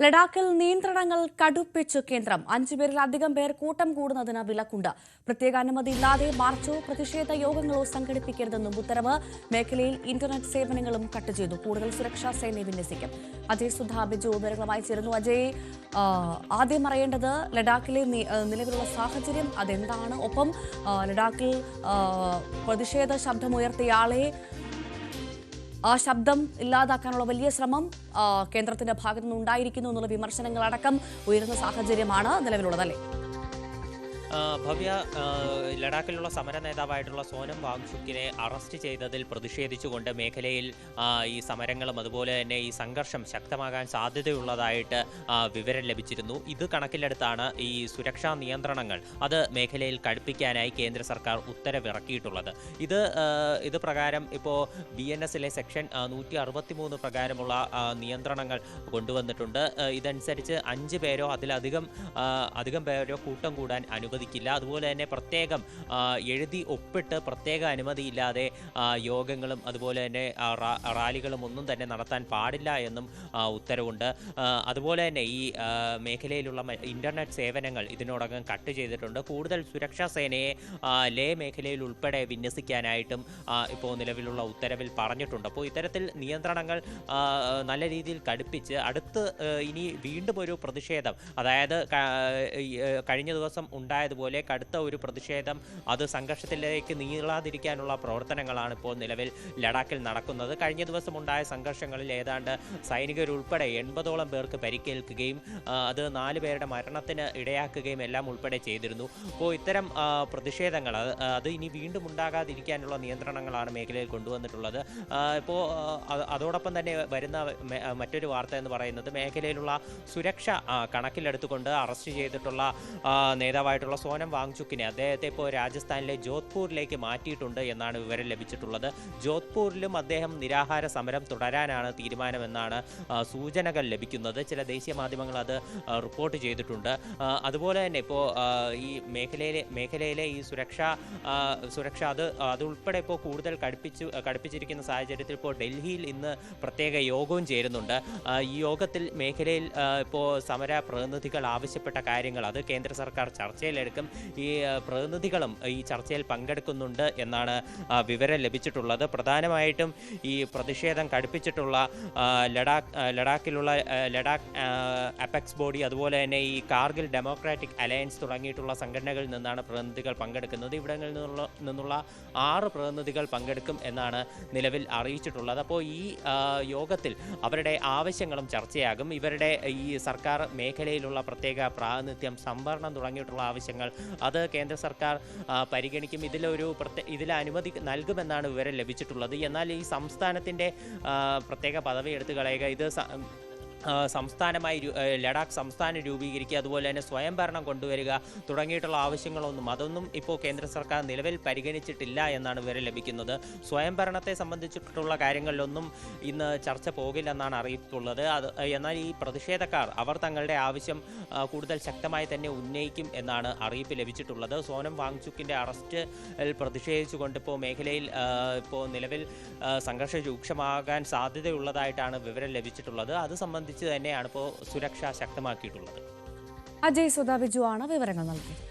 ലഡാക്കിൽ നിയന്ത്രണങ്ങൾ കടുപ്പിച്ചു കേന്ദ്രം. 5 പേരിലധികം പേർ കൂട്ടം കൂടുന്നതിന് വിലക്കുണ്ട്. പ്രത്യേക അനുമതിയില്ലാതെ മാർച്ചോ പ്രതിഷേധ യോഗങ്ങളോ സംഘടിപ്പിക്കരുതെന്നും ഉത്തരവ്. മേഖലയിൽ ഇന്റർനെറ്റ് സേവനങ്ങളും കട്ട് ചെയ്തു. കൂടുതൽ സുരക്ഷാ സേനയെ വിന്യസിക്കും. അജയ് സുധാ ബിജു വിവരങ്ങളുമായി ചേരുന്നു. അജയ്, ആദ്യം അറിയേണ്ടത് ലഡാക്കിലെ നിലവിലുള്ള സാഹചര്യം അതെന്താണ്? ഒപ്പം ലഡാക്കിൽ പ്രതിഷേധ ശബ്ദമുയർത്തിയയാളെ ആ ശബ്ദം ഇല്ലാതാക്കാനുള്ള വലിയ ശ്രമം കേന്ദ്രത്തിന്റെ ഭാഗത്തു നിന്നുണ്ടായിരിക്കുന്നു എന്നുള്ള വിമർശനങ്ങളടക്കം ഉയരുന്ന സാഹചര്യമാണ് നിലവിലുള്ളതല്ലേ? ഭവ്യ, ലഡാക്കിലുള്ള സമര നേതാവായിട്ടുള്ള സോനം വാങ്ചുക്കിനെ അറസ്റ്റ് ചെയ്തതിൽ പ്രതിഷേധിച്ചുകൊണ്ട് മേഖലയിൽ ഈ സമരങ്ങളും അതുപോലെ തന്നെ ഈ സംഘർഷം ശക്തമാകാൻ സാധ്യതയുള്ളതായിട്ട് വിവരം ലഭിച്ചിരുന്നു. ഇത് കണക്കിലെടുത്താണ് ഈ സുരക്ഷാ നിയന്ത്രണങ്ങൾ അത് മേഖലയിൽ കടുപ്പിക്കാനായി കേന്ദ്ര സർക്കാർ ഉത്തരവിറക്കിയിട്ടുള്ളത്. ഇത് പ്രകാരം ഇപ്പോൾ BNSലെ സെക്ഷൻ 163 പ്രകാരമുള്ള നിയന്ത്രണങ്ങൾ കൊണ്ടുവന്നിട്ടുണ്ട്. ഇതനുസരിച്ച് 5 പേരോ അതിലധികം പേരോ കൂട്ടം കൂടാൻ അനുവദിക്കില്ല. അതുപോലെ തന്നെ പ്രത്യേകം എഴുതി ഒപ്പിട്ട് പ്രത്യേക അനുമതിയില്ലാതെ യോഗങ്ങളും അതുപോലെ തന്നെ റാലികളും ഒന്നും തന്നെ നടത്താൻ പാടില്ല എന്നും ഉത്തരവുണ്ട്. അതുപോലെ തന്നെ ഈ മേഖലയിലുള്ള ഇന്റർനെറ്റ് സേവനങ്ങൾ ഇതിനോടകം കട്ട് ചെയ്തിട്ടുണ്ട്. കൂടുതൽ സുരക്ഷാ സേനയെ ലേ മേഖലയിൽ ഉൾപ്പെടെ വിന്യസിക്കാനായിട്ടും ഇപ്പോൾ നിലവിലുള്ള ഉത്തരവിൽ പറഞ്ഞിട്ടുണ്ട്. അപ്പോൾ ഇത്തരത്തിൽ നിയന്ത്രണങ്ങൾ നല്ല രീതിയിൽ കടുപ്പിച്ച് ഇനി വീണ്ടും ഒരു പ്രതിഷേധം, അതായത് കഴിഞ്ഞ ദിവസം ഉണ്ടായതുപോലെ കടുത്ത ഒരു പ്രതിഷേധം അത് സംഘർഷത്തിലേക്ക് നീളാതിരിക്കാനുള്ള പ്രവർത്തനങ്ങളാണ് ഇപ്പോൾ നിലവിൽ ലഡാക്കിൽ നടക്കുന്നത്. കഴിഞ്ഞ ദിവസം ഉണ്ടായ സംഘർഷങ്ങളിൽ ഏതാണ്ട് സൈനികരുൾപ്പെടെ 80ഓളം പേർക്ക് പരിക്കേൽക്കുകയും അത് 4 പേരുടെ മരണത്തിന് ഇടയാക്കുകയും എല്ലാം ഉൾപ്പെടെ ചെയ്തിരുന്നു. അപ്പോൾ ഇത്തരം പ്രതിഷേധങ്ങൾ അത് ഇനി വീണ്ടും ഉണ്ടാകാതിരിക്കാനുള്ള നിയന്ത്രണങ്ങളാണ് മേഖലയിൽ കൊണ്ടുവന്നിട്ടുള്ളത്. ഇപ്പോൾ അതോടൊപ്പം തന്നെ വരുന്ന മറ്റൊരു വാർത്ത എന്ന് പറയുന്നത് മേഖലയിലുള്ള സുരക്ഷ കണക്കിലെടുത്തുകൊണ്ട് അറസ്റ്റ് ചെയ്തിട്ടുള്ള നേതാവായിട്ടുള്ള സോനം വാങ്ചുക്കിനെ അദ്ദേഹത്തെ ഇപ്പോൾ രാജസ്ഥാനിലെ ജോധ്പൂരിലേക്ക് മാറ്റിയിട്ടുണ്ട് എന്നാണ് വിവരം ലഭിച്ചിട്ടുള്ളത്. ജോധ്പൂരിലും അദ്ദേഹം നിരാഹാര സമരം തുടരാനാണ് തീരുമാനമെന്നാണ് സൂചനകൾ ലഭിക്കുന്നത്. ചില ദേശീയ മാധ്യമങ്ങൾ അത് റിപ്പോർട്ട് ചെയ്തിട്ടുണ്ട്. അതുപോലെ തന്നെ ഇപ്പോൾ ഈ മേഖലയിലെ ഈ സുരക്ഷ അതുൾപ്പെടെ ഇപ്പോൾ കൂടുതൽ കടുപ്പിച്ചിരിക്കുന്ന സാഹചര്യത്തിൽ ഇപ്പോൾ ഡൽഹിയിൽ ഇന്ന് പ്രത്യേക യോഗവും ചേരുന്നുണ്ട്. ഈ യോഗത്തിൽ മേഖലയിൽ ഇപ്പോൾ സമര പ്രതിനിധികൾ ആവശ്യപ്പെട്ട കാര്യങ്ങൾ അത് കേന്ദ്ര സർക്കാർ ചർച്ചയിലെടുക്കും. ഈ പ്രതിനിധികളും ഈ ചർച്ചയിൽ പങ്കെടുക്കുന്നുണ്ട് എന്നാണ് വിവരം ലഭിച്ചിട്ടുള്ളത്. പ്രധാനമായിട്ടും ഈ പ്രതിഷേധം കടുപ്പിച്ചിട്ടുള്ള ലഡാക്കിലുള്ള ലഡാക്ക് അപെക്സ് ബോഡി, അതുപോലെ തന്നെ ഈ കാർഗിൽ ഡെമോക്രാറ്റിക് അലയൻസ് തുടങ്ങിയിട്ടുള്ള സംഘടനകളിൽ നിന്നാണ് പ്രതിനിധികൾ പങ്കെടുക്കുന്നത്. ഇവിടങ്ങളിൽ നിന്നുള്ള 6 പ്രതിനിധികൾ പങ്കെടുക്കും എന്നാണ് നിലവിൽ അറിയിച്ചിട്ടുള്ളത്. അപ്പോൾ ഈ യോഗത്തിൽ അവരുടെ ആവശ്യങ്ങളും ചർച്ചയാകും. ഇവരുടെ ഈ സർക്കാർ മേഖലയിലുള്ള പ്രത്യേക പ്രാതിനിധ്യം, സംവരണം തുടങ്ങിയിട്ടുള്ള ആവശ്യങ്ങൾ അത് കേന്ദ്ര സർക്കാർ പരിഗണിക്കും. ഇതിൽ അനുമതി നൽകുമെന്നാണ് വിവരം ലഭിച്ചിട്ടുള്ളത്. എന്നാൽ ഈ സംസ്ഥാനത്തിൻ്റെ പ്രത്യേക പദവി എടുത്തു കളയുക, ഇത് ലഡാക്ക് സംസ്ഥാനം രൂപീകരിക്കുക, അതുപോലെ തന്നെ സ്വയംഭരണം കൊണ്ടുവരിക തുടങ്ങിയിട്ടുള്ള അതൊന്നും ഇപ്പോൾ കേന്ദ്ര സർക്കാർ നിലവിൽ പരിഗണിച്ചിട്ടില്ല എന്നാണ് വിവരം ലഭിക്കുന്നത്. സ്വയംഭരണത്തെ സംബന്ധിച്ചിട്ടുള്ള കാര്യങ്ങളിലൊന്നും ഇന്ന് ചർച്ച പോകില്ലെന്നാണ് അറിയിപ്പുള്ളത്. എന്നാൽ ഈ പ്രതിഷേധക്കാർ അവർ തങ്ങളുടെ ആവശ്യം കൂടുതൽ ശക്തമായി തന്നെ ഉന്നയിക്കും എന്നാണ് അറിയിപ്പ് ലഭിച്ചിട്ടുള്ളത്. സോനം വാങ്ചുക്കിൻ്റെ അറസ്റ്റിൽ പ്രതിഷേധിച്ചുകൊണ്ട് ഇപ്പോൾ മേഖലയിൽ ഇപ്പോൾ നിലവിൽ സംഘർഷം രൂക്ഷമാകാൻ സാധ്യതയുള്ളതായിട്ടാണ് വിവരം ലഭിച്ചിട്ടുള്ളത്. അത് സംബന്ധിച്ച് തന്നെയാണ് ഇപ്പോൾ സുരക്ഷ ശക്തമാക്കിയിട്ടുള്ളത്. അജയ് സുധാ ബിജു ആണ് വിവരങ്ങൾ നൽകിയത്.